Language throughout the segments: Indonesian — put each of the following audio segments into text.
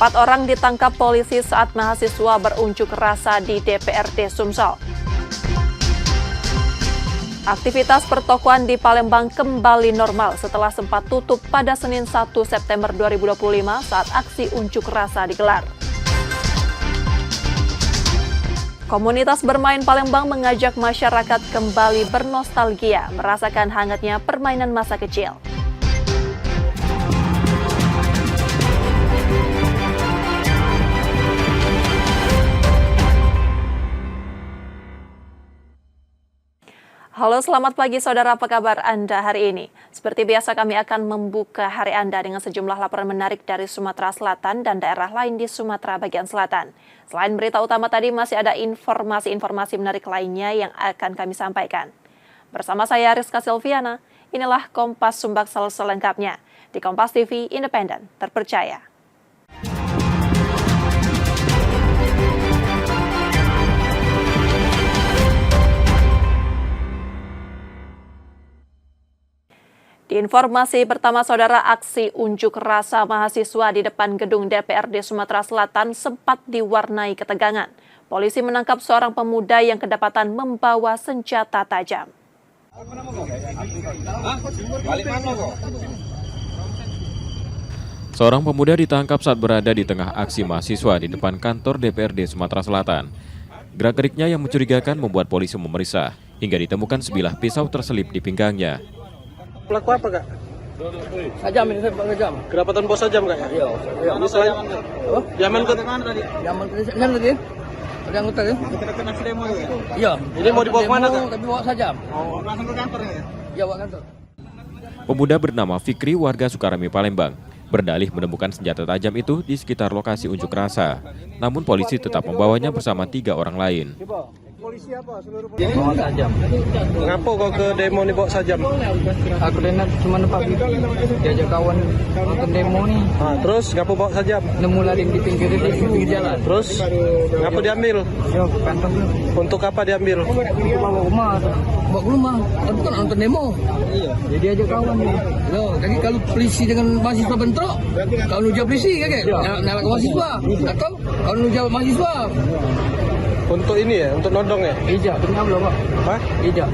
4 orang ditangkap polisi saat mahasiswa berunjuk rasa di DPRD Sumsel. Aktivitas pertokoan di Palembang kembali normal setelah sempat tutup pada Senin 1 September 2025 saat aksi unjuk rasa digelar. Komunitas bermain Palembang mengajak masyarakat kembali bernostalgia, merasakan hangatnya permainan masa kecil. Halo, selamat pagi saudara, apa kabar Anda hari ini? Seperti biasa kami akan membuka hari Anda dengan sejumlah laporan menarik dari Sumatera Selatan dan daerah lain di Sumatera bagian selatan. Selain berita utama tadi, masih ada informasi-informasi menarik lainnya yang akan kami sampaikan. Bersama saya Rizka Silviana, inilah Kompas Sumbaksel selengkapnya di Kompas TV Independen, terpercaya. Di informasi pertama, saudara, aksi unjuk rasa mahasiswa di depan gedung DPRD Sumatera Selatan sempat diwarnai ketegangan. Polisi menangkap seorang pemuda yang kedapatan membawa senjata tajam. Seorang pemuda ditangkap saat berada di tengah aksi mahasiswa di depan kantor DPRD Sumatera Selatan. Gerak-geriknya yang mencurigakan membuat polisi memeriksa, hingga ditemukan sebilah pisau terselip di pinggangnya. Pelaku apa, Kak? Sajam ini, saya jam. Kedapatan bos sajam, Kak? Iya. Ini selain Yaman ke Zaman tadi. Ada anggota kan? dekat aksi demo ya? Iya. Ini mau dibawa kemana, Kak? Tapi bawa sajam. Oh, langsung ke kantor ya? Iya, bawa kantor. Pemuda bernama Fikri, warga Sukarami, Palembang, berdalih menemukan senjata tajam itu di sekitar lokasi unjuk rasa. Namun polisi tetap membawanya bersama 3 orang lain. Polisi apa? Seluruh Bawa sajam. Ngapo kok ke demo nih bawa sajam? Aku lihat cuma nampak diajak kawan nonton demo nih. Nah, terus ngapo bawa sajam? Nemu lading di pinggir jalan. Terus ngapo diambil? Iya, kantong dulu. Untuk apa diambil? Bawa rumah. Bawa ke rumah. Tapi kan nonton demo. Iya. Jadi ajak kawan nih. Loh, jadi kalau polisi dengan mahasiswa bentrok, kalau nuja polisi kakek, nyala ke mahasiswa. Atau kalau nuja mahasiswa. Untuk ini ya? Untuk nodong ya? Ijak, kenapa belum, Pak? Hah? Ijak.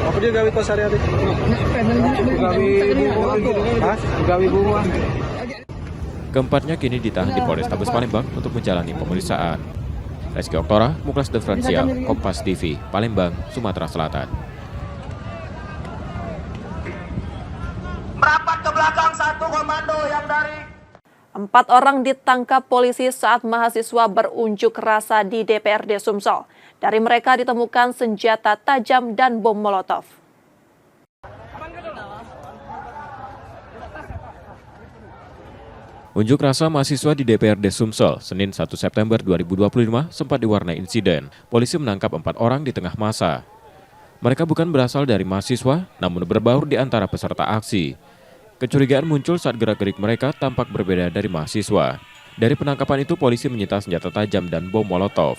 Apa dia gawe kos hari-hari? Hah? Gawi bunga. Keempatnya kini ditahan di Polrestabes Palembang untuk menjalani pemeriksaan. Reski Oktora, Muklas Differential, Kompas TV, Palembang, Sumatera Selatan. Merapat ke belakang satu komando yang dari 4 orang ditangkap polisi saat mahasiswa berunjuk rasa di DPRD Sumsel. Dari mereka ditemukan senjata tajam dan bom molotov. Unjuk rasa mahasiswa di DPRD Sumsel, Senin 1 September 2025 sempat diwarnai insiden. Polisi menangkap 4 orang di tengah massa. Mereka bukan berasal dari mahasiswa, namun berbaur di antara peserta aksi. Kecurigaan muncul saat gerak-gerik mereka tampak berbeda dari mahasiswa. Dari penangkapan itu, polisi menyita senjata tajam dan bom molotov.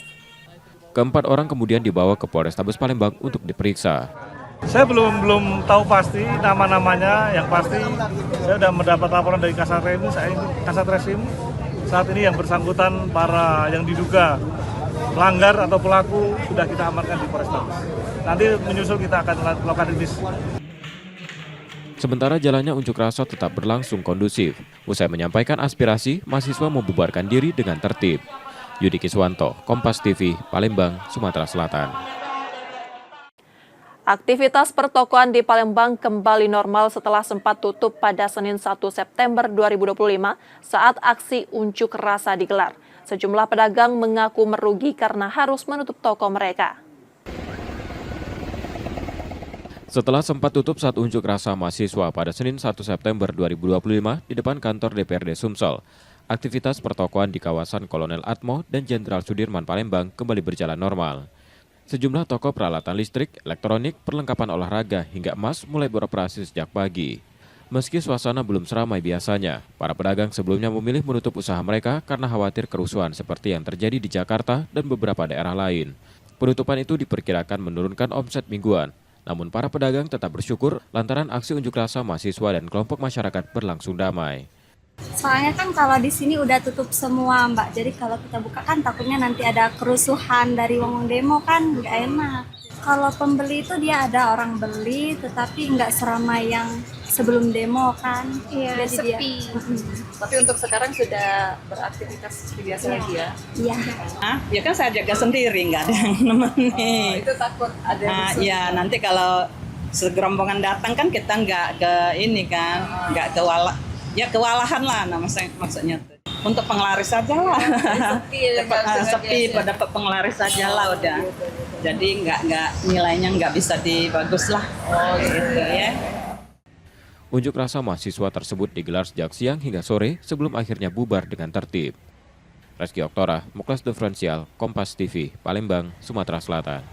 Keempat orang kemudian dibawa ke Polrestabes Palembang untuk diperiksa. Saya belum tahu pasti nama-namanya. Yang pasti saya sudah mendapat laporan dari Kasatreskrim. Saat ini yang bersangkutan para yang diduga pelanggar atau pelaku sudah kita amankan di Polrestabes. Nanti menyusul kita akan melakukan rilis. Sementara jalannya unjuk rasa tetap berlangsung kondusif. Usai menyampaikan aspirasi, mahasiswa membubarkan diri dengan tertib. Yudi Kiswanto, Kompas TV, Palembang, Sumatera Selatan. Aktivitas pertokoan di Palembang kembali normal setelah sempat tutup pada Senin 1 September 2025 saat aksi unjuk rasa digelar. Sejumlah pedagang mengaku merugi karena harus menutup toko mereka. Setelah sempat tutup saat unjuk rasa mahasiswa pada Senin 1 September 2025 di depan kantor DPRD Sumsel, aktivitas pertokoan di kawasan Kolonel Atmo dan Jenderal Sudirman Palembang kembali berjalan normal. Sejumlah toko peralatan listrik, elektronik, perlengkapan olahraga hingga emas mulai beroperasi sejak pagi. Meski suasana belum seramai biasanya, para pedagang sebelumnya memilih menutup usaha mereka karena khawatir kerusuhan seperti yang terjadi di Jakarta dan beberapa daerah lain. Penutupan itu diperkirakan menurunkan omset mingguan. Namun para pedagang tetap bersyukur lantaran aksi unjuk rasa mahasiswa dan kelompok masyarakat berlangsung damai. Soalnya kan kalau di sini udah tutup semua, Mbak. Jadi kalau kita buka kan takutnya nanti ada kerusuhan dari wong demo kan nggak enak. Kalau pembeli itu dia ada orang beli, tetapi nggak seramai yang sebelum demo kan. Iya, Jadi sepi. Tapi untuk sekarang sudah beraktivitas seperti biasa lagi ya? Iya. Ya kan saya jaga sendiri, nggak ada yang nemeni. Itu takut ada musuh. Ya nanti kalau segerombolan datang kan kita nggak ke ini kan, nggak kewalahan lah, maksudnya tuh. Untuk penglaris saja lah. Sepi, dapat penglaris saja lah udah. Jadi nggak nilainya nggak bisa dibagus lah. Gitu ya. Unjuk rasa mahasiswa tersebut digelar sejak siang hingga sore sebelum akhirnya bubar dengan tertib. Reski Oktora, Muklas Diferensial, Kompas TV, Palembang, Sumatera Selatan.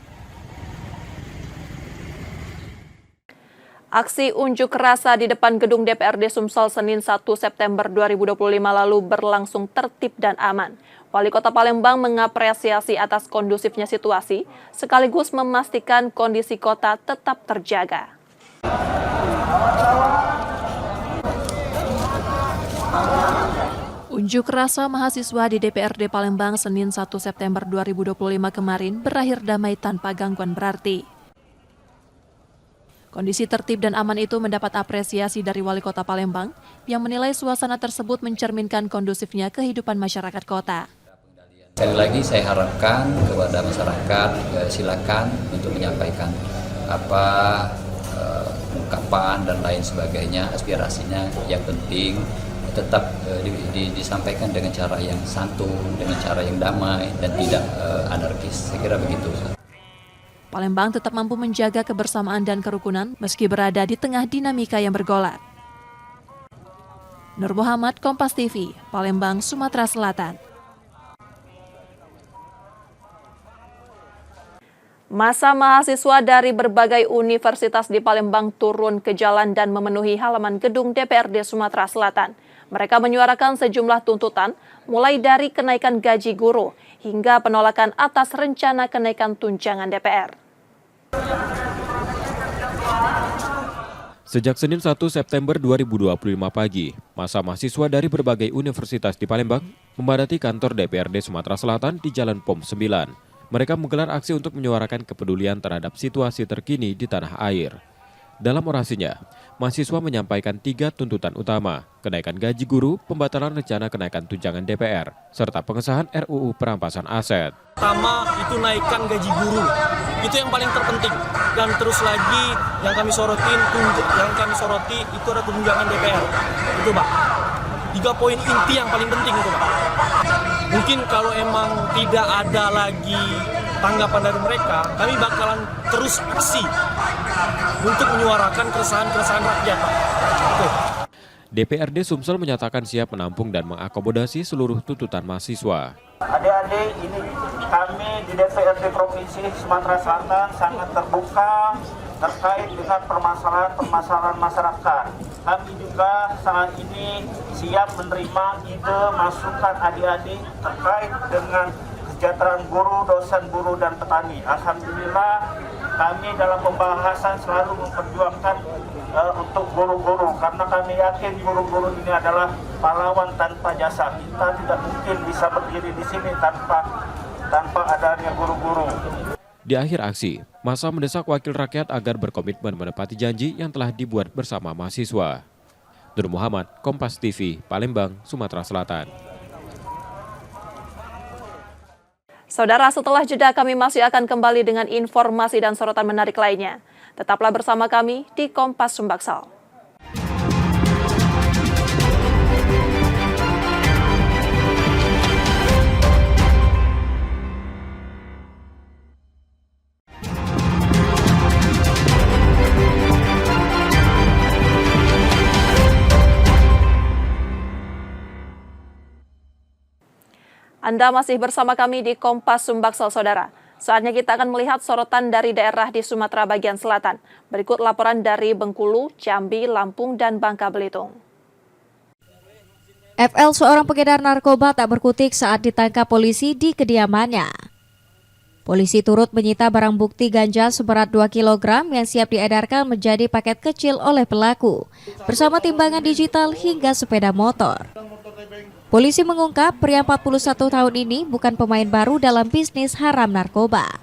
Aksi unjuk rasa di depan gedung DPRD Sumsel Senin 1 September 2025 lalu berlangsung tertib dan aman. Wali Kota Palembang mengapresiasi atas kondusifnya situasi, sekaligus memastikan kondisi kota tetap terjaga. Unjuk rasa mahasiswa di DPRD Palembang Senin 1 September 2025 kemarin berakhir damai tanpa gangguan berarti. Kondisi tertib dan aman itu mendapat apresiasi dari Wali Kota Palembang yang menilai suasana tersebut mencerminkan kondusifnya kehidupan masyarakat kota. Sekali lagi saya harapkan kepada masyarakat silakan untuk menyampaikan apa ungkapan dan lain sebagainya, aspirasinya. Yang penting tetap disampaikan dengan cara yang santun, dengan cara yang damai dan tidak anarkis. Saya kira begitu. Palembang tetap mampu menjaga kebersamaan dan kerukunan meski berada di tengah dinamika yang bergolak. Nur Muhammad, Kompas TV, Palembang, Sumatera Selatan. Masa mahasiswa dari berbagai universitas di Palembang turun ke jalan dan memenuhi halaman gedung DPRD Sumatera Selatan. Mereka menyuarakan sejumlah tuntutan, mulai dari kenaikan gaji guru hingga penolakan atas rencana kenaikan tunjangan DPR. Sejak Senin 1 September 2025 pagi, masa mahasiswa dari berbagai universitas di Palembang memadati kantor DPRD Sumatera Selatan di Jalan POM 9. Mereka menggelar aksi untuk menyuarakan kepedulian terhadap situasi terkini di tanah air. Dalam orasinya, mahasiswa menyampaikan 3 tuntutan utama, kenaikan gaji guru, pembatalan rencana kenaikan tunjangan DPR, serta pengesahan RUU perampasan aset. Pertama itu naikkan gaji guru, itu yang paling terpenting. Dan terus lagi yang kami soroti itu ada tunjangan DPR, itu Pak. 3 poin inti yang paling penting itu Pak. Mungkin kalau emang tidak ada lagi tanggapan dari mereka, kami bakalan terus aksi untuk menyuarakan keresahan rakyat, Pak. Betul. DPRD Sumsel menyatakan siap menampung dan mengakomodasi seluruh tuntutan mahasiswa. Adik-adik, ini kami di DPRD Provinsi Sumatera Selatan sangat terbuka terkait dengan permasalahan masyarakat. Kami juga saat ini siap menerima ide masukan adik-adik terkait dengan kesejahteraan guru, dosen, buruh, dan petani. Alhamdulillah, kami dalam pembahasan selalu memperjuangkan untuk guru-guru, karena kami yakin guru-guru ini adalah pahlawan tanpa jasa. Kita tidak mungkin bisa berdiri di sini tanpa adanya guru-guru. Di akhir aksi, massa mendesak wakil rakyat agar berkomitmen menepati janji yang telah dibuat bersama mahasiswa. Nur Muhammad, Kompas TV, Palembang, Sumatera Selatan. Saudara, setelah jeda kami masih akan kembali dengan informasi dan sorotan menarik lainnya. Tetaplah bersama kami di Kompas Sumbaksal. Anda masih bersama kami di Kompas Sumbaksal, Saudara. Saatnya kita akan melihat sorotan dari daerah di Sumatera bagian selatan. Berikut laporan dari Bengkulu, Jambi, Lampung, dan Bangka Belitung. FL, seorang pengedar narkoba, tak berkutik saat ditangkap polisi di kediamannya. Polisi turut menyita barang bukti ganja seberat 2 kg yang siap diedarkan menjadi paket kecil oleh pelaku, bersama timbangan digital hingga sepeda motor. Polisi mengungkap pria 41 tahun ini bukan pemain baru dalam bisnis haram narkoba.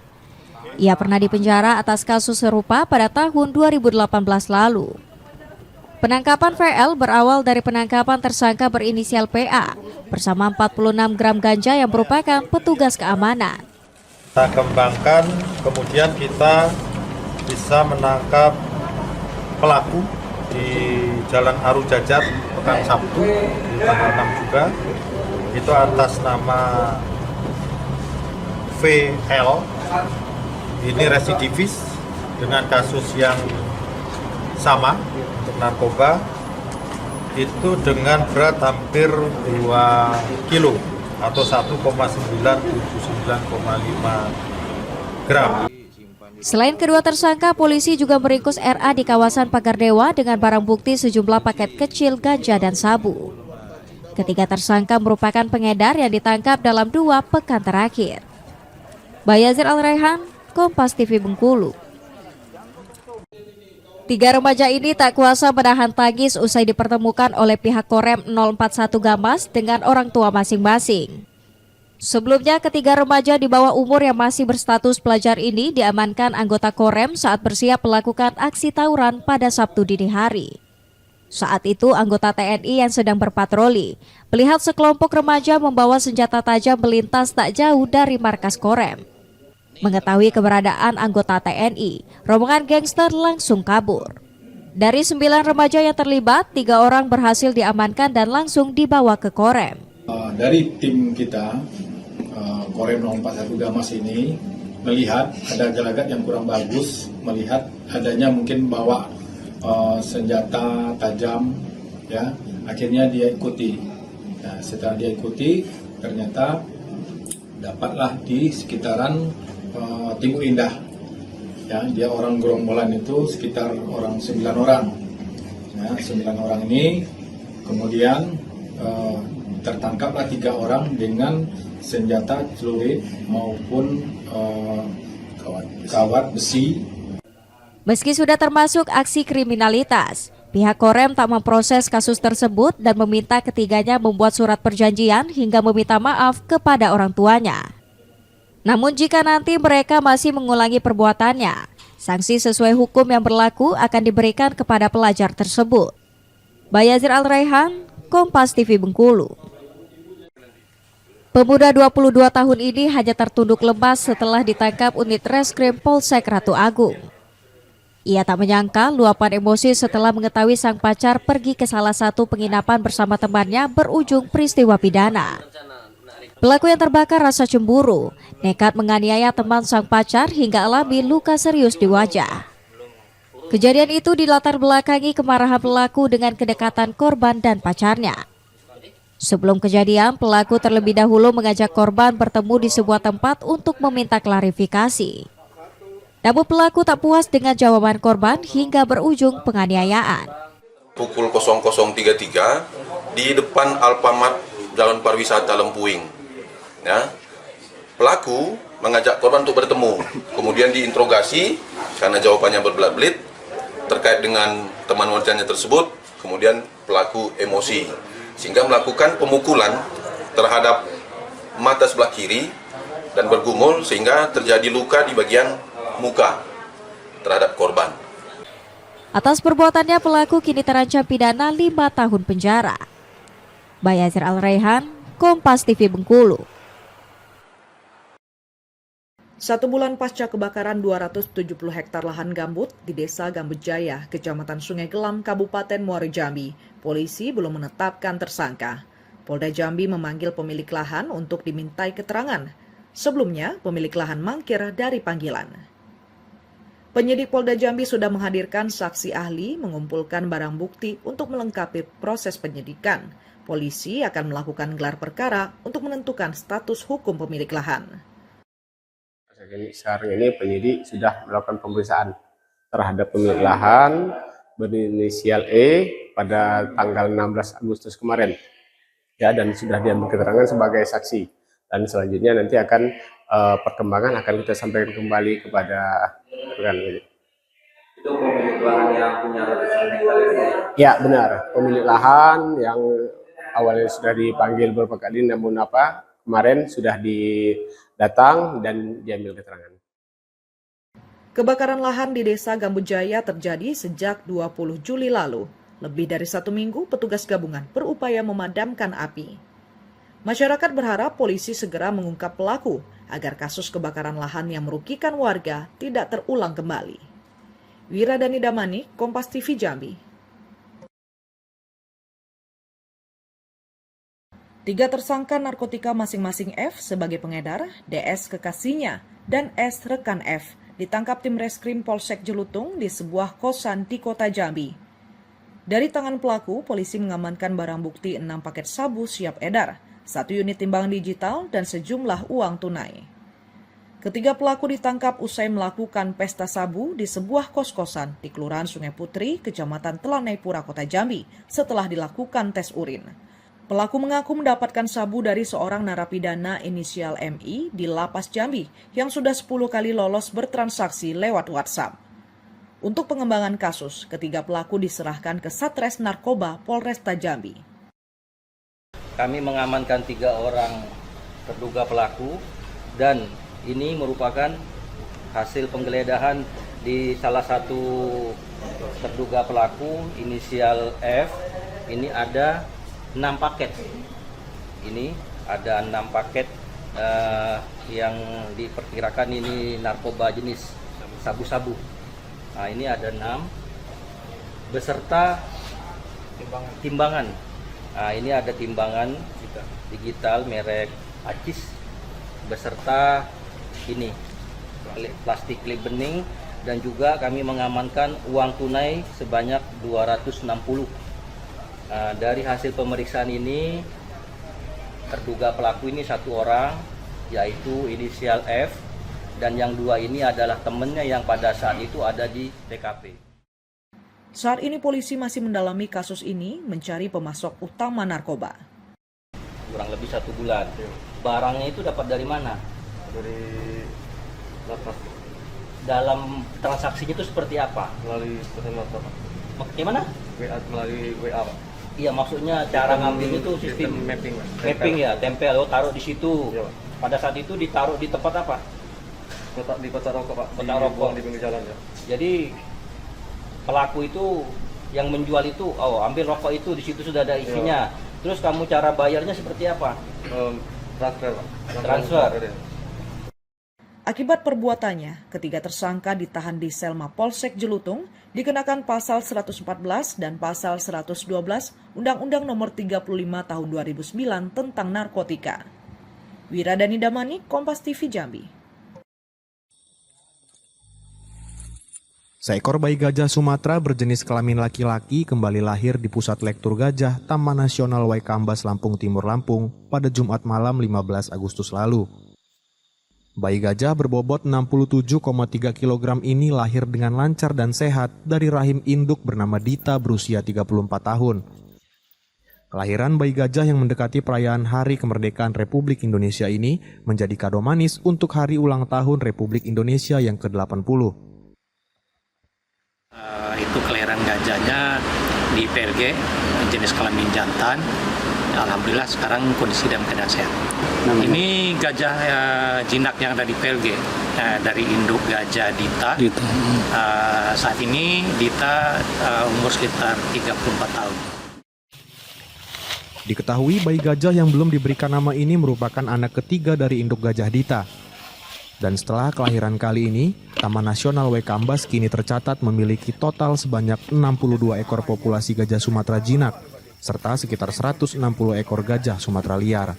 Ia pernah dipenjara atas kasus serupa pada tahun 2018 lalu. Penangkapan VL berawal dari penangkapan tersangka berinisial PA bersama 46 gram ganja yang merupakan petugas keamanan. Kita kembangkan, kemudian kita bisa menangkap pelaku di Jalan Aru Jajat pekan Sabtu di tanggal 6 juga. Itu atas nama VL. Ini residivis dengan kasus yang sama untuk narkoba, itu dengan berat hampir 2 kilo atau 1,979,5 gram. Selain kedua tersangka, polisi juga meringkus RA di kawasan Pagardewa dengan barang bukti sejumlah paket kecil ganja dan sabu. Ketiga tersangka merupakan pengedar yang ditangkap dalam 2 pekan terakhir. Bayazir Al-Raihan, Kompas TV Bengkulu. 3 remaja ini tak kuasa menahan tangis usai dipertemukan oleh pihak Korem 041 Gamas dengan orang tua masing-masing. Sebelumnya, ketiga remaja di bawah umur yang masih berstatus pelajar ini diamankan anggota Korem saat bersiap melakukan aksi tawuran pada Sabtu dini hari. Saat itu, anggota TNI yang sedang berpatroli melihat sekelompok remaja membawa senjata tajam melintas tak jauh dari markas Korem. Mengetahui keberadaan anggota TNI, rombongan gangster langsung kabur. Dari 9 remaja yang terlibat, 3 orang berhasil diamankan dan langsung dibawa ke Korem. Dari tim kita, Korem 041 Gamas ini melihat ada gelagat yang kurang bagus, melihat adanya mungkin bawa senjata tajam, ya. Akhirnya dia ikuti. Nah, setelah dia ikuti, ternyata dapatlah di sekitaran Timur Indah. Ya, dia orang gerombolan itu sekitar 9 orang. Ya, 9 orang ini kemudian tertangkaplah 3 orang dengan senjata celurit maupun kawat besi. Meski sudah termasuk aksi kriminalitas, pihak Korem tak memproses kasus tersebut dan meminta ketiganya membuat surat perjanjian hingga meminta maaf kepada orang tuanya. Namun jika nanti mereka masih mengulangi perbuatannya, sanksi sesuai hukum yang berlaku akan diberikan kepada pelajar tersebut. Bayazir Al-Raihan, Kompas TV Bengkulu. Pemuda 22 tahun ini hanya tertunduk lemas setelah ditangkap unit reskrim Polsek Ratu Agung. Ia tak menyangka luapan emosi setelah mengetahui sang pacar pergi ke salah satu penginapan bersama temannya berujung peristiwa pidana. Pelaku yang terbakar rasa cemburu, nekat menganiaya teman sang pacar hingga alami luka serius di wajah. Kejadian itu dilatar belakangi kemarahan pelaku dengan kedekatan korban dan pacarnya. Sebelum kejadian, pelaku terlebih dahulu mengajak korban bertemu di sebuah tempat untuk meminta klarifikasi. Namun pelaku tak puas dengan jawaban korban hingga berujung penganiayaan. Pukul 00.33 di depan Alfamart Jalan Pariwisata Lempuing. Ya, pelaku mengajak korban untuk bertemu, kemudian diinterogasi karena jawabannya berbelit-belit terkait dengan teman wanitanya tersebut. Kemudian pelaku emosi sehingga melakukan pemukulan terhadap mata sebelah kiri dan bergumul sehingga terjadi luka di bagian muka terhadap korban. Atas perbuatannya pelaku kini terancam pidana 5 tahun penjara. Bayazir Al-Raihan, Kompas TV Bengkulu. 1 bulan pasca kebakaran 270 hektar lahan gambut di Desa Gambutjaya, Kecamatan Sungai Gelam, Kabupaten Muaro Jambi, polisi belum menetapkan tersangka. Polda Jambi memanggil pemilik lahan untuk dimintai keterangan. Sebelumnya, pemilik lahan mangkir dari panggilan. Penyidik Polda Jambi sudah menghadirkan saksi ahli mengumpulkan barang bukti untuk melengkapi proses penyidikan. Polisi akan melakukan gelar perkara untuk menentukan status hukum pemilik lahan. Sekarang ini penyidik sudah melakukan pemeriksaan terhadap pemilik lahan berinisial E pada tanggal 16 Agustus kemarin. Ya, dan sudah diambil keterangan sebagai saksi. dan selanjutnya nanti akan perkembangan akan kita sampaikan kembali kepada rekan. Itu pemilik lahan yang punya ratusan hektar itu ya? Ya benar, pemilik lahan yang awalnya sudah dipanggil beberapa kali, namun kemarin sudah datang dan diambil keterangan. Kebakaran lahan di Desa Gambujaya terjadi sejak 20 Juli lalu. Lebih dari 1 minggu, petugas gabungan berupaya memadamkan api. Masyarakat berharap polisi segera mengungkap pelaku agar kasus kebakaran lahan yang merugikan warga tidak terulang kembali. Wiradani Damani, Kompas TV Jambi. 3 tersangka narkotika masing-masing F sebagai pengedar, DS kekasihnya, dan S rekan F ditangkap tim Reskrim Polsek Jelutung di sebuah kosan di Kota Jambi. Dari tangan pelaku, polisi mengamankan barang bukti 6 paket sabu siap edar, 1 unit timbangan digital, dan sejumlah uang tunai. Ketiga pelaku ditangkap usai melakukan pesta sabu di sebuah kos-kosan di Kelurahan Sungai Putri, Kecamatan Telanai-Pura, Kota Jambi, setelah dilakukan tes urin. Pelaku mengaku mendapatkan sabu dari seorang narapidana inisial MI di Lapas Jambi yang sudah 10 kali lolos bertransaksi lewat WhatsApp. Untuk pengembangan kasus, ketiga pelaku diserahkan ke Satres Narkoba Polresta Jambi. Kami mengamankan 3 orang terduga pelaku dan ini merupakan hasil penggeledahan di salah satu terduga pelaku inisial F. Ini ada 6 paket. Ini ada 6 paket yang diperkirakan ini narkoba jenis sabu-sabu. Nah, ini ada 6 beserta timbangan. Nah, ini ada timbangan digital merek Acis beserta ini plastik klip bening, dan juga kami mengamankan uang tunai sebanyak 260. Dari hasil pemeriksaan ini terduga pelaku ini 1 orang yaitu inisial F, dan yang 2 ini adalah temannya yang pada saat itu ada di TKP. Saat ini polisi masih mendalami kasus ini mencari pemasok utama narkoba. Kurang lebih 1 bulan. Barangnya itu dapat dari mana? Dari lapas. Dalam transaksinya itu seperti apa? Melalui Gimana? Melalui WA. Iya, maksudnya cara ngambil itu sistem mapping. Mapping ya, tempel, taruh di situ. Ya. Pada saat itu ditaruh di tempat apa? Di kotak rokok, Pak. Kotak rokok di pinggir jalan ya. Jadi pelaku itu yang menjual itu, ambil rokok itu, di situ sudah ada isinya. Ya. Terus kamu cara bayarnya seperti apa? Transfer, Pak. Transfer. Akibat perbuatannya, ketiga tersangka ditahan di sel Mapolsek Jelutung dikenakan pasal 114 dan pasal 112 Undang-Undang Nomor 35 Tahun 2009 tentang narkotika. Wiradani Damani, Kompas TV Jambi. Seekor bayi gajah Sumatera berjenis kelamin laki-laki kembali lahir di Pusat Lektur Gajah Taman Nasional Waikambas, Lampung Timur, Lampung pada Jumat malam 15 Agustus lalu. Bayi gajah berbobot 67,3 kg ini lahir dengan lancar dan sehat dari rahim induk bernama Dita berusia 34 tahun. Kelahiran bayi gajah yang mendekati perayaan Hari Kemerdekaan Republik Indonesia ini menjadi kado manis untuk hari ulang tahun Republik Indonesia yang ke-80. Itu kelahiran gajahnya di PLG, jenis kelamin jantan. Alhamdulillah sekarang kondisi dalam keadaan sehat. Ini gajah jinak yang ada di PLG, dari induk gajah Dita. Saat ini Dita umur sekitar 34 tahun. Diketahui bayi gajah yang belum diberikan nama ini merupakan anak ketiga dari induk gajah Dita. Dan setelah kelahiran kali ini, Taman Nasional Waikambas kini tercatat memiliki total sebanyak 62 ekor populasi gajah Sumatera jinak, serta sekitar 160 ekor gajah Sumatera liar.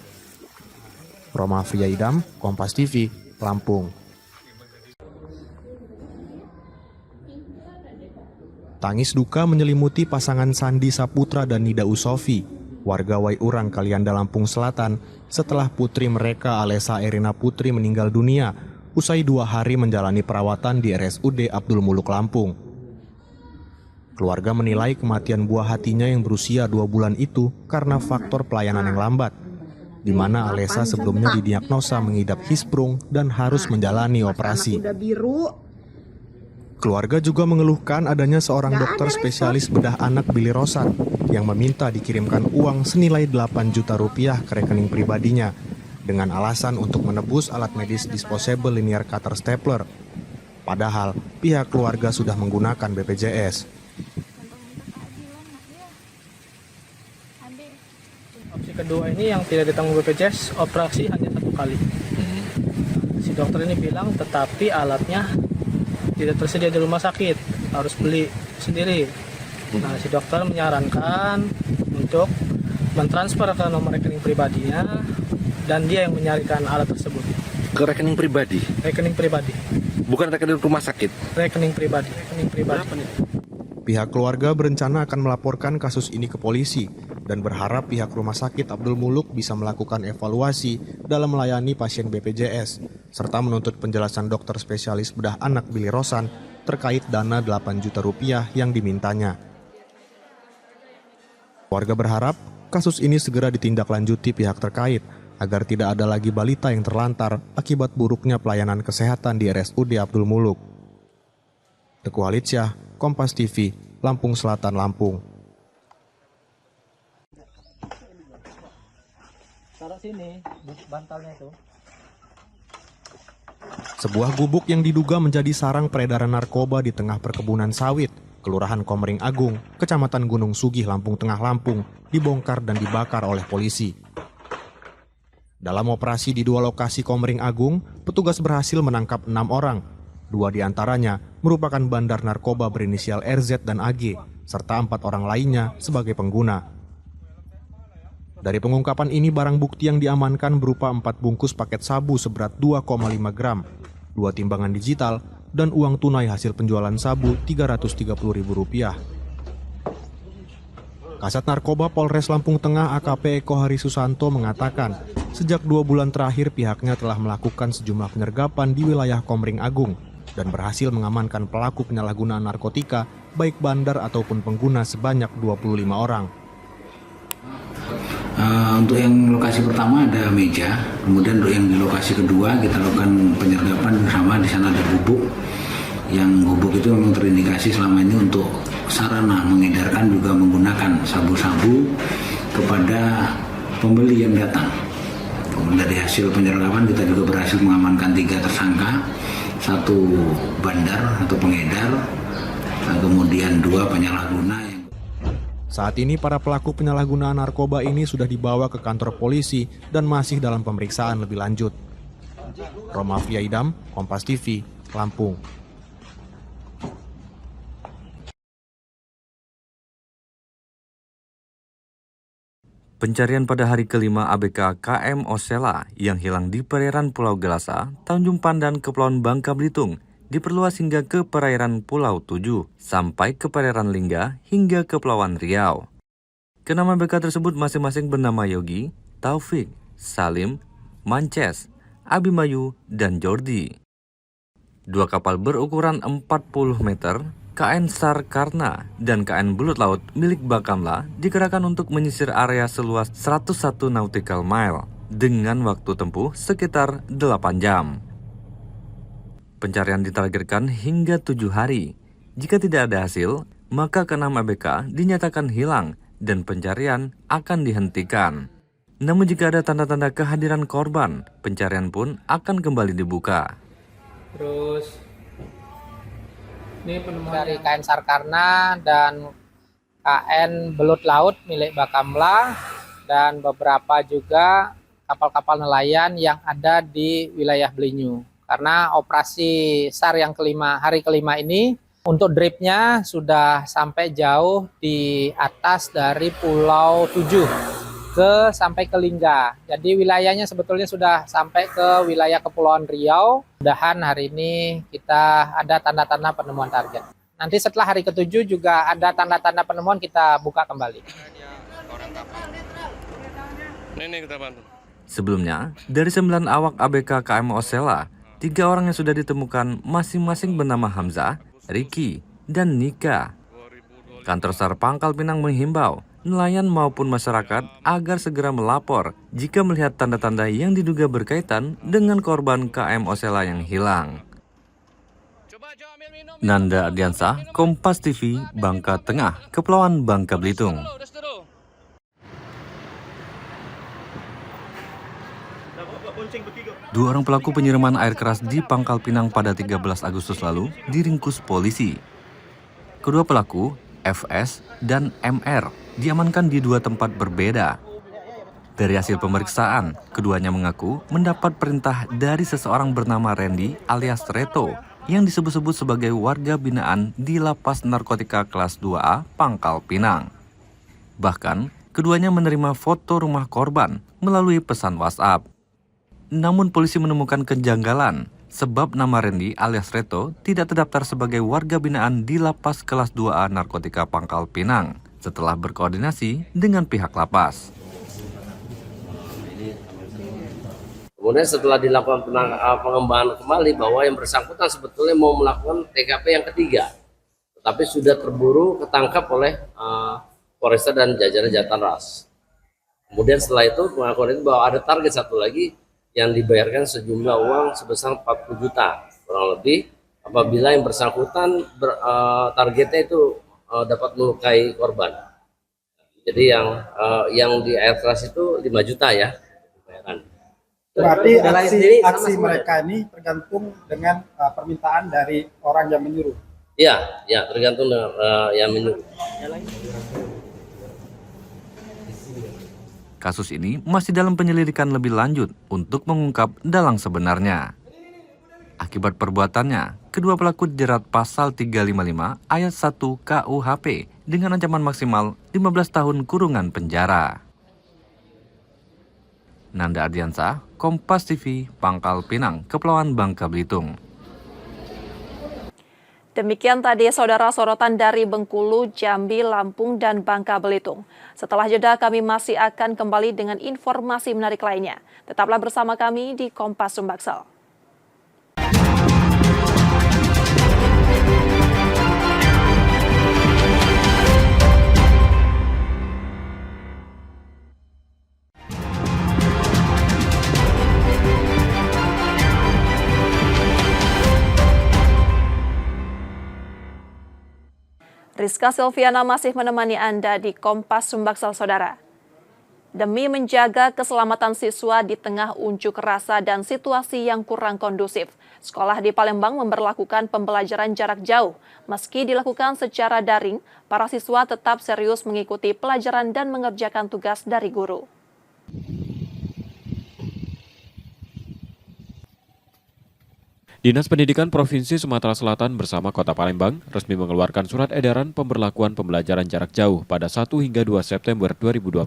Roma Friyaidam, Kompas TV, Lampung. Tangis duka menyelimuti pasangan Sandi Saputra dan Nida Usofi, warga Waiurang, Kalianda, Lampung Selatan, setelah putri mereka Alessa Erina Putri meninggal dunia usai 2 hari menjalani perawatan di RSUD Abdul Muluk, Lampung. Keluarga menilai kematian buah hatinya yang berusia 2 bulan itu karena faktor pelayanan yang lambat. di mana Alessa sebelumnya didiagnosa mengidap hisprung dan harus menjalani operasi. Keluarga juga mengeluhkan adanya seorang dokter spesialis bedah anak Billy Rosan yang meminta dikirimkan uang senilai 8 juta rupiah ke rekening pribadinya dengan alasan untuk menebus alat medis disposable linear cutter stapler. Padahal pihak keluarga sudah menggunakan BPJS. Opsi kedua ini yang tidak ditanggung BPJS, operasi hanya 1 kali. Si dokter ini bilang tetapi alatnya tidak tersedia di rumah sakit, harus beli sendiri. Nah, si dokter menyarankan untuk mentransfer ke nomor rekening pribadinya dan dia yang menyarikan alat tersebut. Ke rekening pribadi? Rekening pribadi. Bukan rekening rumah sakit? Rekening pribadi. Pihak keluarga berencana akan melaporkan kasus ini ke polisi dan berharap pihak rumah sakit Abdul Muluk bisa melakukan evaluasi dalam melayani pasien BPJS, serta menuntut penjelasan dokter spesialis bedah anak Billy Rosan terkait dana 8 juta rupiah yang dimintanya. Warga berharap kasus ini segera ditindaklanjuti pihak terkait agar tidak ada lagi balita yang terlantar akibat buruknya pelayanan kesehatan di RSUD Abdul Muluk. Teguh Halidsyah, Kompas TV, Lampung Selatan, Lampung. Taruh sini, bantalnya itu. Sebuah gubuk yang diduga menjadi sarang peredaran narkoba di tengah perkebunan sawit, Kelurahan Komering Agung, Kecamatan Gunung Sugih, Lampung Tengah, Lampung, dibongkar dan dibakar oleh polisi. Dalam operasi di 2 lokasi Komering Agung, petugas berhasil menangkap 6 orang. 2 diantaranya merupakan bandar narkoba berinisial RZ dan AG, serta 4 orang lainnya sebagai pengguna. Dari pengungkapan ini, barang bukti yang diamankan berupa 4 bungkus paket sabu seberat 2,5 gram, 2 timbangan digital, dan uang tunai hasil penjualan sabu Rp330.000. Kasat Narkoba Polres Lampung Tengah AKP Eko Hari Susanto mengatakan, sejak 2 bulan terakhir pihaknya telah melakukan sejumlah penyergapan di wilayah Komering Agung dan berhasil mengamankan pelaku penyalahgunaan narkotika, baik bandar ataupun pengguna sebanyak 25 orang. Untuk yang lokasi pertama ada meja, kemudian untuk yang di lokasi kedua kita lakukan penyergapan bersama. Di sana ada gubuk, yang gubuk itu memang terindikasi selama ini untuk sarana mengedarkan juga menggunakan sabu-sabu kepada pembeli yang datang. Kemudian dari hasil penyergapan kita juga berhasil mengamankan 3 tersangka, 1 bandar atau pengedar, kemudian 2 penyalahguna. Saat ini para pelaku penyalahgunaan narkoba ini sudah dibawa ke kantor polisi dan masih dalam pemeriksaan lebih lanjut. Roma Fiaidam, Kompas TV, Lampung. Pencarian pada hari kelima ABK KM Osela yang hilang di perairan Pulau Gelasa, Tanjung Pandan, Kepulauan Bangka Belitung diperluas hingga ke perairan Pulau 7 sampai ke perairan Lingga hingga Kepulauan Riau. Keenam ABK tersebut masing-masing bernama Yogi, Taufik, Salim, Mances, Abimayu, dan Jordi. 2 kapal berukuran 40 meter, KN Sar Karna dan KN Belut Laut milik Bakamla dikerahkan untuk menyisir area seluas 101 nautical mile dengan waktu tempuh sekitar 8 jam. Pencarian ditargetkan hingga 7 hari. Jika tidak ada hasil, maka keenam ABK dinyatakan hilang dan pencarian akan dihentikan. Namun jika ada tanda-tanda kehadiran korban, pencarian pun akan kembali dibuka. Terus ini penemuan dari KN Sarkarna dan KN Belut Laut milik Bakamla dan beberapa juga kapal-kapal nelayan yang ada di wilayah Belinyu. Karena operasi SAR yang hari kelima ini untuk dripnya sudah sampai jauh di atas dari Pulau 7 sampai ke Lingga. Jadi wilayahnya sebetulnya sudah sampai ke wilayah Kepulauan Riau. Mudah-mudahan hari ini kita ada tanda-tanda penemuan target. Nanti setelah hari ke-7 juga ada tanda-tanda penemuan, kita buka kembali. Sebelumnya, dari 9 awak ABK KM Osela, 3 orang yang sudah ditemukan masing-masing bernama Hamzah, Riki, dan Nika. Kantor SAR Pangkal Pinang menghimbau nelayan maupun masyarakat agar segera melapor jika melihat tanda-tanda yang diduga berkaitan dengan korban KM Osela yang hilang. Nanda Ardiansah, Kompas TV, Bangka Tengah, Kepulauan Bangka Belitung. Dua orang pelaku penyiraman air keras di Pangkal Pinang pada 13 Agustus lalu diringkus polisi. Kedua pelaku, FS dan MR, diamankan di dua tempat berbeda. Dari hasil pemeriksaan, keduanya mengaku mendapat perintah dari seseorang bernama Randy alias Reto yang disebut-sebut sebagai warga binaan di Lapas Narkotika Kelas 2A Pangkal Pinang. Bahkan, keduanya menerima foto rumah korban melalui pesan WhatsApp. Namun polisi menemukan kejanggalan sebab nama Randy alias Reto tidak terdaftar sebagai warga binaan di Lapas Kelas 2A Narkotika Pangkal Pinang setelah berkoordinasi dengan pihak lapas. Kemudian setelah dilakukan pengembangan kembali bahwa yang bersangkutan sebetulnya mau melakukan TKP yang ketiga, tetapi sudah terburu ketangkap oleh Polresta dan jajaran Jatanras. Kemudian setelah itu pengakuan itu bahwa ada target satu lagi yang dibayarkan sejumlah uang sebesar 40 juta kurang lebih apabila yang bersangkutan targetnya itu dapat melukai korban. Jadi yang di air keras itu 5 juta ya bayaran. Berarti aksi mereka ini tergantung dengan permintaan dari orang yang menyuruh. Iya, ya tergantung dengan yang menyuruh. Kasus ini masih dalam penyelidikan lebih lanjut untuk mengungkap dalang sebenarnya. Akibat perbuatannya, kedua pelaku dijerat pasal 355 ayat 1 KUHP dengan ancaman maksimal 15 tahun kurungan penjara. Nanda Ardiansah, Kompas TV, Pangkal Pinang, Kepulauan Bangka Belitung. Demikian tadi saudara sorotan dari Bengkulu, Jambi, Lampung, dan Bangka Belitung. Setelah jeda kami masih akan kembali dengan informasi menarik lainnya. Tetaplah bersama kami di Kompas Sumbaksel. Rizka Silviana masih menemani Anda di Kompas Sumbaksel, saudara. Demi menjaga keselamatan siswa di tengah unjuk rasa dan situasi yang kurang kondusif, sekolah di Palembang memberlakukan pembelajaran jarak jauh. Meski dilakukan secara daring, para siswa tetap serius mengikuti pelajaran dan mengerjakan tugas dari guru. Dinas Pendidikan Provinsi Sumatera Selatan bersama Kota Palembang resmi mengeluarkan surat edaran pemberlakuan pembelajaran jarak jauh pada 1 hingga 2 September 2025.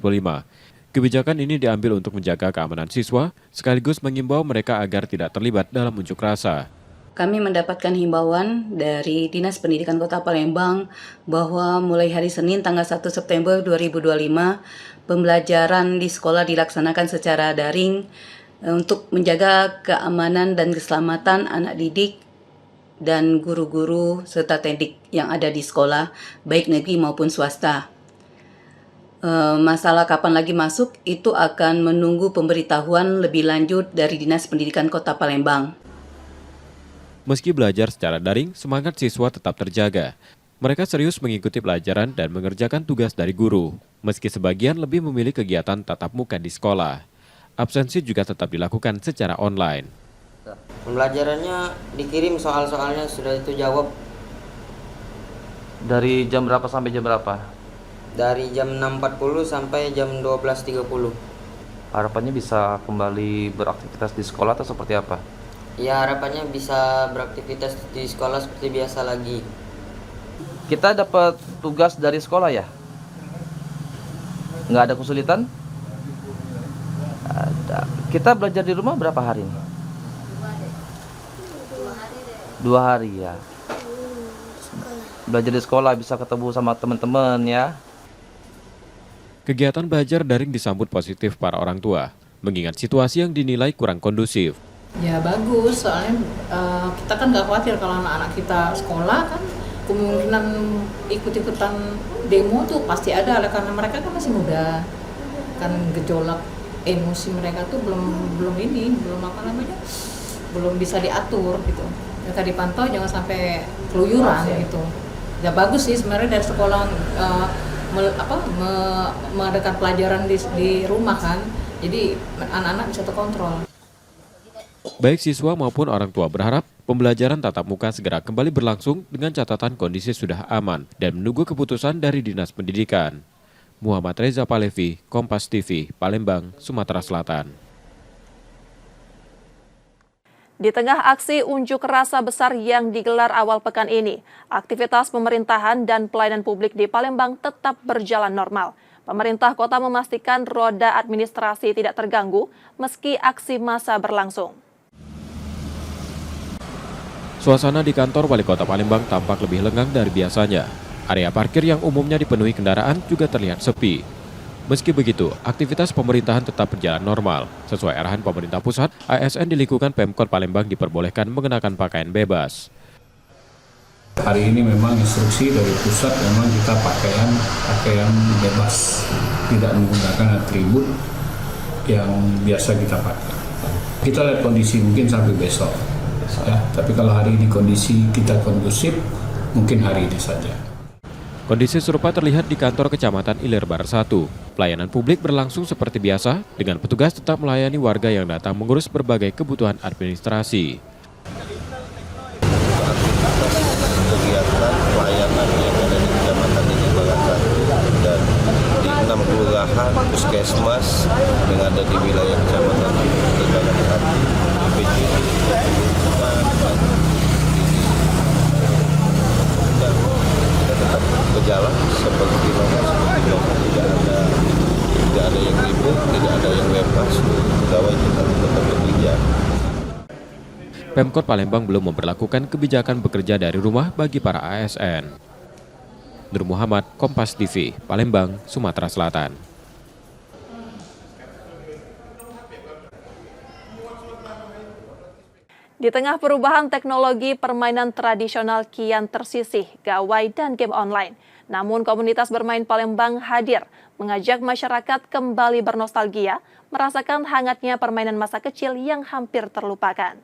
Kebijakan ini diambil untuk menjaga keamanan siswa, sekaligus mengimbau mereka agar tidak terlibat dalam unjuk rasa. Kami mendapatkan himbauan dari Dinas Pendidikan Kota Palembang bahwa mulai hari Senin tanggal 1 September 2025, pembelajaran di sekolah dilaksanakan secara daring, untuk menjaga keamanan dan keselamatan anak didik dan guru-guru serta teknik yang ada di sekolah, baik negeri maupun swasta. Masalah kapan lagi masuk itu akan menunggu pemberitahuan lebih lanjut dari Dinas Pendidikan Kota Palembang. Meski belajar secara daring, semangat siswa tetap terjaga. Mereka serius mengikuti pelajaran dan mengerjakan tugas dari guru, meski sebagian lebih memilih kegiatan tatap muka di sekolah. Absensi juga tetap dilakukan secara online. Pembelajarannya dikirim soal-soalnya sudah itu jawab. Dari jam berapa sampai jam berapa? Dari jam 6.40 sampai jam 12.30. Harapannya bisa kembali beraktivitas di sekolah atau seperti apa? Ya harapannya bisa beraktivitas di sekolah seperti biasa lagi. Kita dapat tugas dari sekolah ya? Nggak ada kesulitan? Kita belajar di rumah berapa hari nih? 2 hari ya. Belajar di sekolah bisa ketemu sama teman-teman ya. Kegiatan belajar daring disambut positif para orang tua, mengingat situasi yang dinilai kurang kondusif. Ya bagus, soalnya kita kan nggak khawatir kalau anak-anak kita sekolah kan kemungkinan ikut-ikutan demo tuh pasti ada, karena mereka kan masih muda, kan gejolak emosi mereka tuh belum bisa diatur gitu. Mereka dipantau jangan sampai keluyuran gitu. Ya bagus sih sebenarnya dari sekolah mengadakan pelajaran di rumah kan, jadi anak-anak bisa terkontrol. Baik siswa maupun orang tua berharap pembelajaran tatap muka segera kembali berlangsung dengan catatan kondisi sudah aman dan menunggu keputusan dari Dinas Pendidikan. Muhammad Reza Palevi, Kompas TV, Palembang, Sumatera Selatan. Di tengah aksi unjuk rasa besar yang digelar awal pekan ini, aktivitas pemerintahan dan pelayanan publik di Palembang tetap berjalan normal. Pemerintah kota memastikan roda administrasi tidak terganggu meski aksi massa berlangsung. Suasana di kantor Wali Kota Palembang tampak lebih lengang dari biasanya. Area parkir yang umumnya dipenuhi kendaraan juga terlihat sepi. Meski begitu, aktivitas pemerintahan tetap berjalan normal. Sesuai arahan pemerintah pusat, ASN di lingkungan Pemkot Palembang diperbolehkan mengenakan pakaian bebas. Hari ini memang instruksi dari pusat memang kita pakaian bebas, tidak menggunakan atribut yang biasa kita pakai. Kita lihat kondisi mungkin sampai besok. Ya, tapi kalau hari ini kondisi kita kondusif, mungkin hari ini saja. Kondisi serupa terlihat di kantor Kecamatan Ilir Barat 1. Pelayanan publik berlangsung seperti biasa, dengan petugas tetap melayani warga yang datang mengurus berbagai kebutuhan administrasi. Kegiatan pelayanan yang ada di Kecamatan Ilir Barat 1 dan di 6 kelurahan puskesmas yang ada di wilayah Kecamatan Ilir Barat 1, PJD, berjalan seperti normal, tidak ada yang ribut, tidak ada yang bebas, pegawai kita tetap bekerja. Pemkot Palembang belum memperlakukan kebijakan bekerja dari rumah bagi para ASN. Nur Muhammad, Kompas TV, Palembang, Sumatera Selatan. Di tengah perubahan teknologi, permainan tradisional kian tersisih, gawai dan game online. Namun komunitas bermain Palembang hadir, mengajak masyarakat kembali bernostalgia, merasakan hangatnya permainan masa kecil yang hampir terlupakan.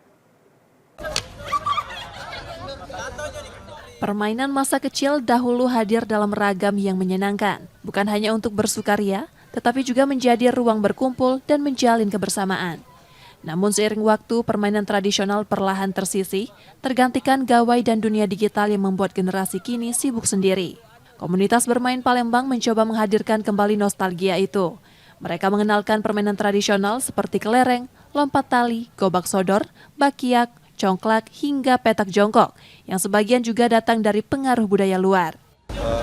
Permainan masa kecil dahulu hadir dalam ragam yang menyenangkan, bukan hanya untuk bersukaria, tetapi juga menjadi ruang berkumpul dan menjalin kebersamaan. Namun seiring waktu, permainan tradisional perlahan tersisih, tergantikan gawai dan dunia digital yang membuat generasi kini sibuk sendiri. Komunitas bermain Palembang mencoba menghadirkan kembali nostalgia itu. Mereka mengenalkan permainan tradisional seperti kelereng, lompat tali, gobak sodor, bakiak, congklak, hingga petak jongkok, yang sebagian juga datang dari pengaruh budaya luar.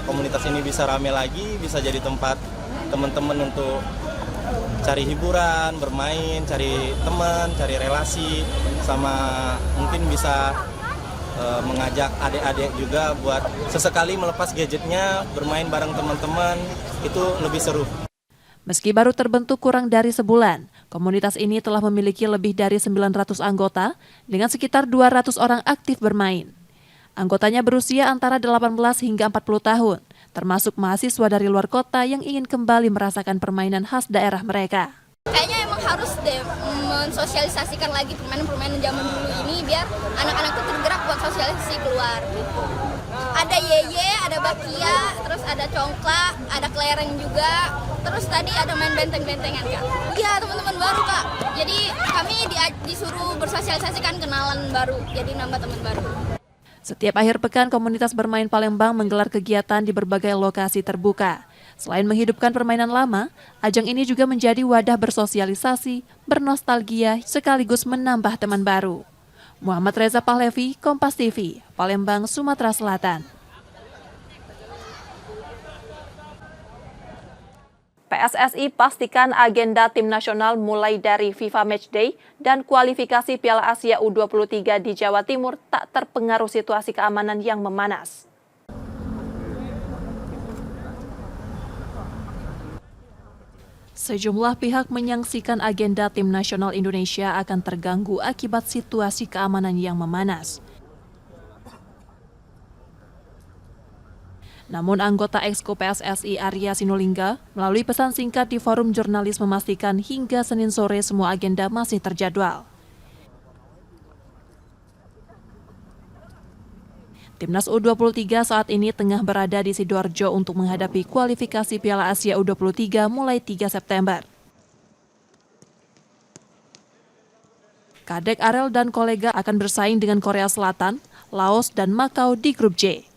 Komunitas ini bisa rame lagi, bisa jadi tempat teman-teman untuk cari hiburan, bermain, cari teman, cari relasi, sama mungkin bisa mengajak adik-adik juga buat sesekali melepas gadgetnya, bermain bareng teman-teman, itu lebih seru. Meski baru terbentuk kurang dari sebulan, komunitas ini telah memiliki lebih dari 900 anggota dengan sekitar 200 orang aktif bermain. Anggotanya berusia antara 18 hingga 40 tahun, termasuk mahasiswa dari luar kota yang ingin kembali merasakan permainan khas daerah mereka. Kayaknya emang harus mensosialisasikan lagi permainan-permainan zaman dulu ini biar anak-anak itu tergerak buat sosialisasi keluar. Ada yeye, ada bakia, terus ada congklak, ada kelereng juga, terus tadi ada main benteng-bentengan Kak. Iya teman-teman baru Kak, jadi kami disuruh bersosialisasikan kenalan baru, jadi nambah teman baru. Setiap akhir pekan, komunitas bermain Palembang menggelar kegiatan di berbagai lokasi terbuka. Selain menghidupkan permainan lama, ajang ini juga menjadi wadah bersosialisasi, bernostalgia, sekaligus menambah teman baru. Muhammad Reza Palevi, Kompas TV, Palembang, Sumatera Selatan. PSSI pastikan agenda tim nasional mulai dari FIFA Matchday dan kualifikasi Piala Asia U23 di Jawa Timur tak terpengaruh situasi keamanan yang memanas. Sejumlah pihak menyaksikan agenda tim nasional Indonesia akan terganggu akibat situasi keamanan yang memanas. Namun anggota Exco PSSI Arya Sinulinga melalui pesan singkat di forum jurnalis memastikan hingga Senin sore semua agenda masih terjadwal. Timnas U23 saat ini tengah berada di Sidoarjo untuk menghadapi kualifikasi Piala Asia U23 mulai 3 September. Kadek Arel dan kolega akan bersaing dengan Korea Selatan, Laos, dan Makau di grup J.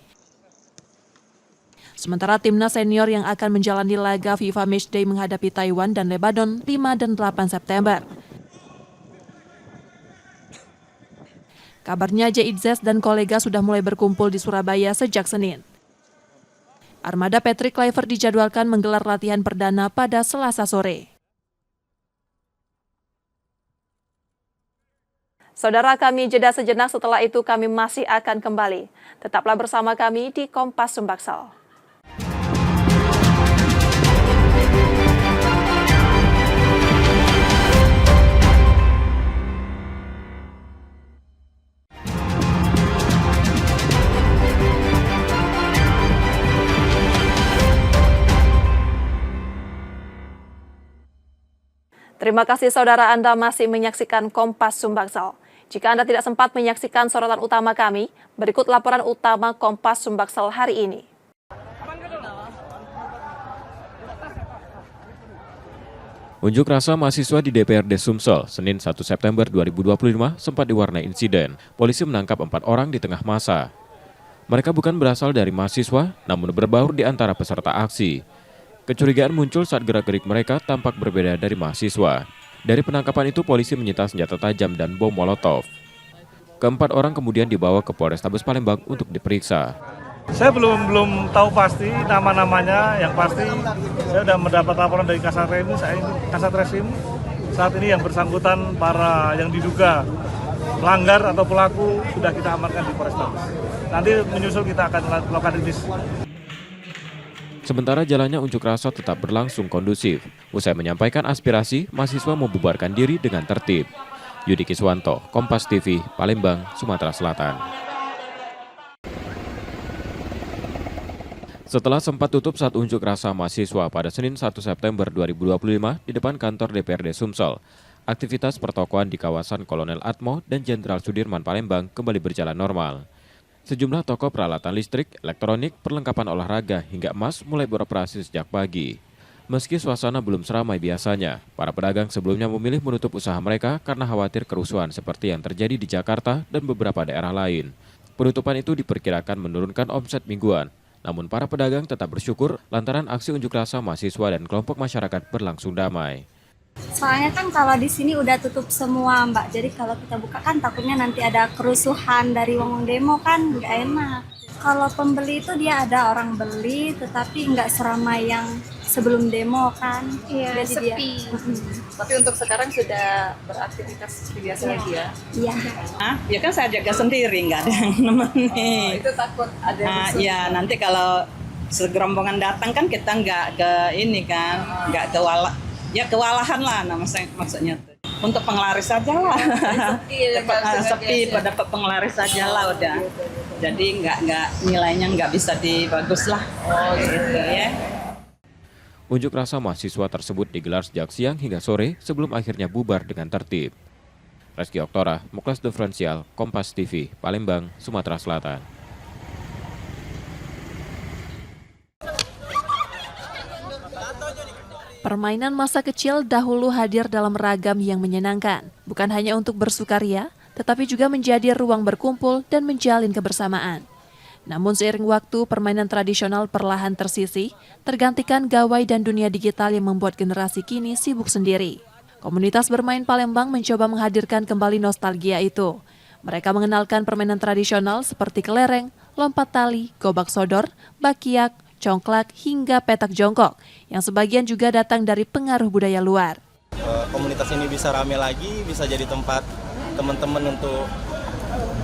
Sementara timnas senior yang akan menjalani laga FIFA Matchday menghadapi Taiwan dan Lebanon 5 dan 8 September. Kabarnya Jitzes dan kolega sudah mulai berkumpul di Surabaya sejak Senin. Armada Patrick Kluivert dijadwalkan menggelar latihan perdana pada Selasa sore. Saudara, kami jeda sejenak, setelah itu kami masih akan kembali. Tetaplah bersama kami di Kompas Sumbaksel. Terima kasih saudara, Anda masih menyaksikan Kompas Sumbaksel. Jika Anda tidak sempat menyaksikan sorotan utama kami, berikut laporan utama Kompas Sumbaksel hari ini. Unjuk rasa mahasiswa di DPRD Sumsel, Senin 1 September 2025 sempat diwarnai insiden. Polisi menangkap 4 orang di tengah massa. Mereka bukan berasal dari mahasiswa, namun berbaur di antara peserta aksi. Kecurigaan muncul saat gerak-gerik mereka tampak berbeda dari mahasiswa. Dari penangkapan itu, polisi menyita senjata tajam dan bom molotov. Keempat orang kemudian dibawa ke Polrestabes Palembang untuk diperiksa. Saya belum tahu pasti nama-namanya, yang pasti saya sudah mendapat laporan dari Kasatreskrim. Saat ini yang bersangkutan para yang diduga pelanggar atau pelaku sudah kita amankan di Polrestabes. Nanti menyusul kita akan melakukan rilis. Sementara jalannya unjuk rasa tetap berlangsung kondusif. Usai menyampaikan aspirasi, mahasiswa membubarkan diri dengan tertib. Yudi Kiswanto, Kompas TV, Palembang, Sumatera Selatan. Setelah sempat tutup saat unjuk rasa mahasiswa pada Senin 1 September 2025 di depan kantor DPRD Sumsel, aktivitas pertokoan di kawasan Kolonel Atmo dan Jenderal Sudirman Palembang kembali berjalan normal. Sejumlah toko peralatan listrik, elektronik, perlengkapan olahraga hingga emas mulai beroperasi sejak pagi. Meski suasana belum seramai biasanya, para pedagang sebelumnya memilih menutup usaha mereka karena khawatir kerusuhan seperti yang terjadi di Jakarta dan beberapa daerah lain. Penutupan itu diperkirakan menurunkan omset mingguan. Namun para pedagang tetap bersyukur lantaran aksi unjuk rasa mahasiswa dan kelompok masyarakat berlangsung damai. Soalnya kan kalau di sini udah tutup semua, Mbak. Jadi kalau kita buka kan takutnya nanti ada kerusuhan dari wong demo kan nggak enak. Kalau pembeli itu dia ada orang beli, tetapi nggak seramai yang sebelum demo kan. Iya, jadi sepi. Tapi untuk sekarang sudah beraktivitas seperti biasa lagi ya? Iya. Ya kan saya jaga sendiri, nggak ada yang nemenin. Itu takut ada musuh. Ya nanti kalau segerombongan datang kan kita nggak ke ini kan, nggak kewalahan lah maksudnya tuh. Untuk penglaris saja lah. Sepi pada penglaris saja lah udah. Jadi nggak nilainya nggak bisa dibagus lah. Oh gitu ya. Unjuk rasa mahasiswa tersebut digelar sejak siang hingga sore sebelum akhirnya bubar dengan tertib. Reski Oktora, Muklas Diferensial, Kompas TV, Palembang, Sumatera Selatan. Permainan masa kecil dahulu hadir dalam ragam yang menyenangkan, bukan hanya untuk bersukaria, tetapi juga menjadi ruang berkumpul dan menjalin kebersamaan. Namun seiring waktu, permainan tradisional perlahan tersisih, tergantikan gawai dan dunia digital yang membuat generasi kini sibuk sendiri. Komunitas bermain Palembang mencoba menghadirkan kembali nostalgia itu. Mereka mengenalkan permainan tradisional seperti kelereng, lompat tali, gobak sodor, bakiak, congklak, hingga petak jongkok, yang sebagian juga datang dari pengaruh budaya luar. Komunitas ini bisa rame lagi, bisa jadi tempat teman-teman untuk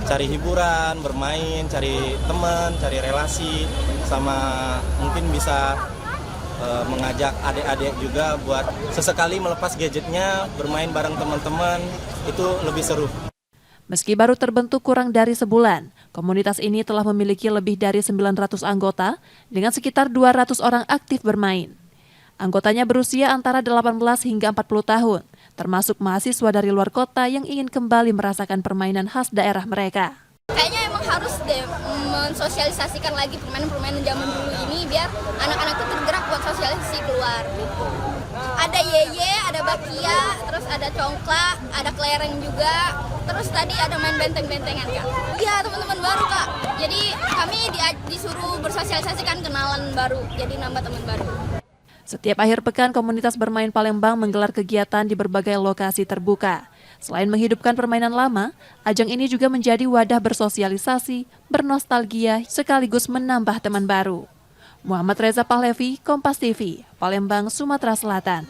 cari hiburan, bermain, cari teman, cari relasi, sama mungkin bisa mengajak adik-adik juga buat sesekali melepas gadgetnya, bermain bareng teman-teman, itu lebih seru. Meski baru terbentuk kurang dari sebulan, Komunitas ini telah memiliki lebih dari 900 anggota dengan sekitar 200 orang aktif bermain. Anggotanya berusia antara 18 hingga 40 tahun, termasuk mahasiswa dari luar kota yang ingin kembali merasakan permainan khas daerah mereka. Kayaknya emang harus deh mensosialisasikan lagi permainan-permainan zaman dulu ini biar anak-anak itu tergerak buat sosialisasi keluar. Ada yeye, ada bakia, terus ada congklak, ada kelereng juga, terus tadi ada main benteng-bentengan Kak. Iya teman-teman baru Kak, jadi kami disuruh bersosialisasikan kenalan baru, jadi nambah teman baru. Setiap akhir pekan, komunitas bermain Palembang menggelar kegiatan di berbagai lokasi terbuka. Selain menghidupkan permainan lama, ajang ini juga menjadi wadah bersosialisasi, bernostalgia, sekaligus menambah teman baru. Muhammad Reza Pahlevi, Kompas TV, Palembang, Sumatera Selatan.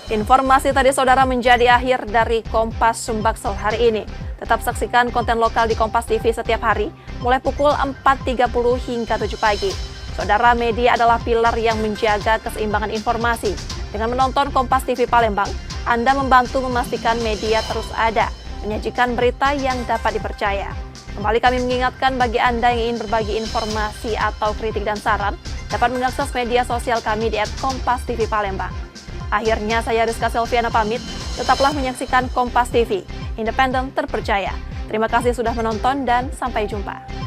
Informasi tadi saudara menjadi akhir dari Kompas Sumbaksel hari ini. Tetap saksikan konten lokal di Kompas TV setiap hari, mulai pukul 4.30 hingga 7 pagi. Saudara, media adalah pilar yang menjaga keseimbangan informasi. Dengan menonton Kompas TV Palembang, Anda membantu memastikan media terus ada, menyajikan berita yang dapat dipercaya. Kembali kami mengingatkan bagi Anda yang ingin berbagi informasi atau kritik dan saran, dapat mengakses media sosial kami di @kompas_tv_palembang. Akhirnya saya Rizka Selviana pamit, tetaplah menyaksikan Kompas TV, independen terpercaya. Terima kasih sudah menonton dan sampai jumpa.